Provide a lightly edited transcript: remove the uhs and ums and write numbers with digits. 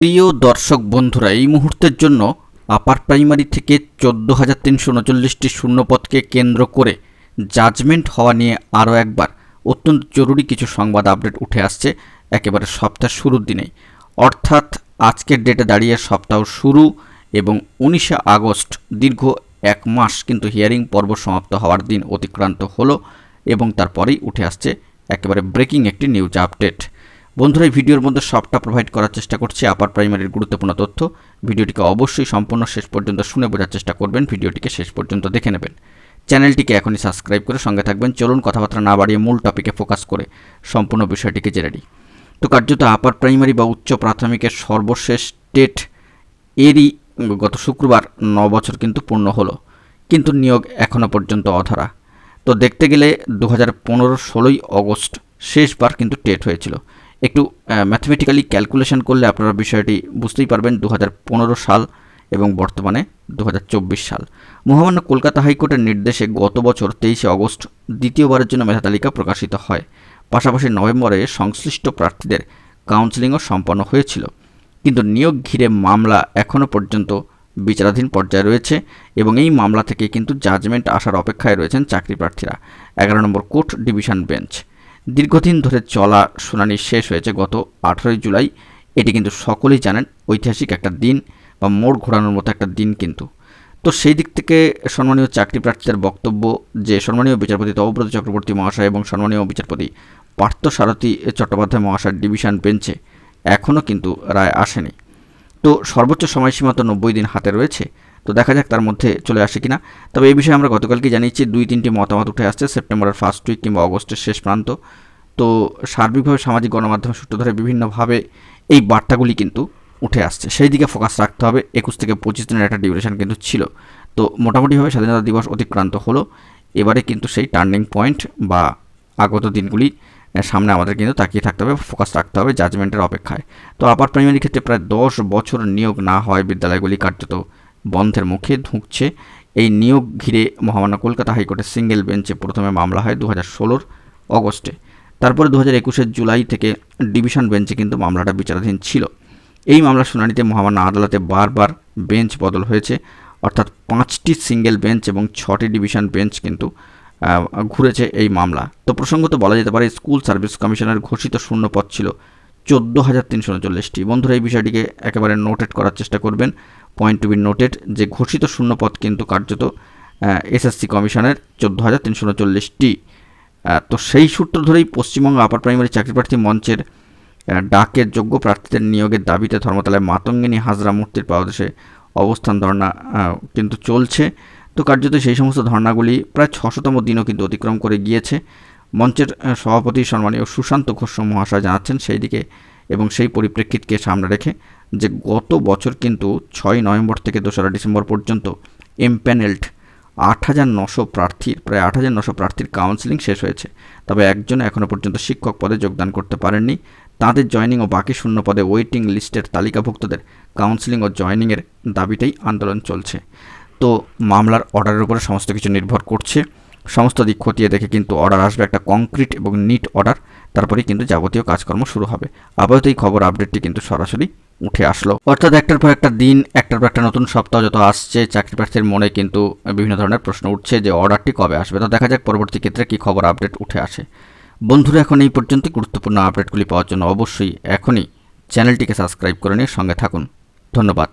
প্রিয় দর্শক বন্ধুরা, এই মুহূর্তের জন্য আপার প্রাইমারি থেকে 14,339টি শূন্যপদকে কেন্দ্র করে জাজমেন্ট হওয়া নিয়ে আরও একবার অত্যন্ত জরুরি কিছু সংবাদ আপডেট উঠে আসছে একেবারে সপ্তাহের শুরুর দিনেই, অর্থাৎ আজকের ডেটে দাঁড়িয়ে সপ্তাহ শুরু এবং 19শে আগস্ট দীর্ঘ এক মাস কিন্তু হিয়ারিং পর্ব সমাপ্ত হওয়ার দিন অতিক্রান্ত হলো এবং তারপরেই উঠে আসছে একেবারে ব্রেকিং একটি নিউজ আপডেট। বন্ধুরা, এই ভিডিওর মধ্যে সবটা প্রোভাইড করার চেষ্টা করছি আপার প্রাইমারির গুরুত্বপূর্ণ তথ্য। ভিডিওটিকে অবশ্যই সম্পূর্ণ শেষ পর্যন্ত শুনে বোঝার চেষ্টা করবেন, ভিডিওটিকে শেষ পর্যন্ত দেখে নেবেন। চ্যানেলটিকে এখনই সাবস্ক্রাইব করে সঙ্গে থাকবেন। চলুন কথাবার্তা না বাড়িয়ে মূল টপিকে ফোকাস করে সম্পূর্ণ বিষয়টিকে জেনে নিই। তো কার্যত আপার প্রাইমারি বা উচ্চ প্রাথমিকের সর্বশেষ টেট এরই গত শুক্রবার 9 বছর কিন্তু পূর্ণ হলো, কিন্তু নিয়োগ এখনও পর্যন্ত অধরা। তো দেখতে গেলে 2015 16ই অগস্ট শেষবার কিন্তু টেট হয়েছিল। একটু ম্যাথমেটিক্যালি ক্যালকুলেশন করলে আপনারা বিষয়টি বুঝতেই পারবেন। 2015 সাল এবং বর্তমানে 2024 সাল। মহামান্য কলকাতা হাইকোর্টের নির্দেশে গত বছর 23শে অগস্ট দ্বিতীয়বারের জন্য মেধা তালিকা প্রকাশিত হয়। পাশাপাশি নভেম্বরে সংশ্লিষ্ট প্রার্থীদের কাউন্সেলিংও সম্পন্ন হয়েছিল, কিন্তু নিয়োগ ঘিরে মামলা এখনও পর্যন্ত বিচারাধীন পর্যায়ে রয়েছে এবং এই মামলা থেকে কিন্তু জাজমেন্ট আসার অপেক্ষায় রয়েছেন চাকরি প্রার্থীরা। 11 নম্বর কোর্ট ডিভিশন বেঞ্চ। দীর্ঘদিন ধরে চলা শুনানি শেষ হয়েছে গত 18 জুলাই। এটি কিন্তু সকলেই জানেন ঐতিহাসিক একটা দিন বা মোড় ঘোরানোর মতো একটা দিন কিন্তু। তো সেই দিক থেকে সম্মানীয় চাকরি প্রার্থীদের বক্তব্য যে সম্মানীয় বিচারপতি তপব্রত চক্রবর্তী মহাশয় এবং সম্মানীয় বিচারপতি পার্থসারথী চট্টোপাধ্যায় মহাশয়ের ডিভিশন বেঞ্চে এখনও কিন্তু রায় আসেনি। তো সর্বোচ্চ সময়সীমা তো 90 দিন হাতে রয়েছে, তো দেখা যাক তার মধ্যে চলে আসে কিনা। তবে এই বিষয়ে আমরা গতকালকে জানিয়েছি 2-3টি মতামত উঠে আসছে সেপ্টেম্বরের ফার্স্ট উইক কিংবা অগস্টের শেষ প্রান্ত। তো সার্বিকভাবে সামাজিক গণমাধ্যম সূত্র ধরে বিভিন্নভাবে এই বার্তাগুলি কিন্তু উঠে আসছে, সেই দিকে ফোকাস রাখতে হবে। 21 থেকে 25 দিনের একটা ডিউরেশন কিন্তু ছিল। তো মোটামুটিভাবে স্বাধীনতা দিবস অতিক্রান্ত হলো, এবারে কিন্তু সেই টার্নিং পয়েন্ট বা আগত দিনগুলি সামনে আমাদের কিন্তু তাকিয়ে থাকতে হবে, ফোকাস রাখতে হবে জাজমেন্টের অপেক্ষায়। তো আপার প্রাইমারি ক্ষেত্রে প্রায় 10 বছর নিয়োগ না হয় বিদ্যালয়গুলি কার্যত বন্ধের মুখে ঢুকছে। এই নিয়োগ ঘিরে মহামান্য কলকাতা হাইকোর্টের সিঙ্গেল বেঞ্চে প্রথমে মামলা হয় 2016 অগস্টে, তারপরে 2021 জুলাই থেকে ডিভিশন বেঞ্চে কিন্তু মামলাটা বিচারাধীন ছিল। এই মামলার শুনানিতে মহামান্য আদালতে বারবার বেঞ্চ বদল হয়েছে, অর্থাৎ 5টি সিঙ্গেল বেঞ্চ এবং 6টি ডিভিশন বেঞ্চ কিন্তু ঘুরেছে এই মামলা। তো প্রসঙ্গত বলা যেতে পারে স্কুল সার্ভিস কমিশনের ঘোষিত শূন্যপদ ছিল 14,339টি। বন্ধুরা, এই বিষয়টিকে একেবারে নোটেট করার চেষ্টা করবেন, পয়েন্ট টু বি নোটেড, যে ঘোষিত শূন্যপদ কিন্তু কার্যত এসএসসি কমিশনের 14,339টি। তো সেই সূত্র ধরেই পশ্চিমবঙ্গ আপার প্রাইমারি চাকরি প্রার্থী মঞ্চের ডাকের যোগ্য প্রার্থীদের নিয়োগের দাবিতে ধর্মতলায় মাতঙ্গিনী হাজরা মূর্তির পাদদেশে অবস্থান ধর্ণা কিন্তু চলছে। তো কার্যত সেই সমস্ত ধর্নাগুলি প্রায় 600তম দিনও কিন্তু অতিক্রম করে গিয়েছে। মঞ্চের সভাপতি সম্মানীয় সুশান্ত ঘোষ মহাশয় জানাচ্ছেন সেই দিকে এবং সেই পরিপ্রেক্ষিতকে সামনে রেখে যে গত বছর কিন্তু 6 নভেম্বর থেকে 2রা ডিসেম্বর পর্যন্ত এমপ্যানেলড 8,900 প্রার্থীর প্রায় 8,900 প্রার্থীর কাউন্সেলিং শেষ হয়েছে। তবে একজনও এখনও পর্যন্ত শিক্ষক পদে যোগদান করতে পারেননি। তাদের জয়নিং ও বাকি শূন্য পদে ওয়েটিং লিস্টের তালিকাভুক্তদের কাউন্সেলিং ও জয়নিংয়ের দাবিতেই আন্দোলন চলছে। তো মামলার অর্ডারের উপরে সমস্ত কিছু নির্ভর করছে। সমস্ত দিক খতিয়ে দেখে কিন্তু অর্ডার আসবে, একটা কংক্রিট এবং নিট অর্ডার, তারপরেই কিন্তু যাবতীয় কাজকর্ম শুরু হবে। আপাতত এই খবর আপডেটটি কিন্তু সরাসরি উঠে আসলো, অর্থাৎ একটার পর একটা দিন, একটার পর একটা নতুন সপ্তাহ যত আসছে, চাকরি প্রার্থীর মনে কিন্তু বিভিন্ন ধরনের প্রশ্ন উঠছে যে অর্ডারটি কবে আসবে। তো দেখা যাক পরবর্তী ক্ষেত্রে কী খবর আপডেট উঠে আসে। বন্ধুরা, এখন এই পর্যন্ত গুরুত্বপূর্ণ আপডেটগুলি পাওয়ার জন্য অবশ্যই এখনই চ্যানেলটিকে সাবস্ক্রাইব করে নিয়ে সঙ্গে থাকুন। ধন্যবাদ।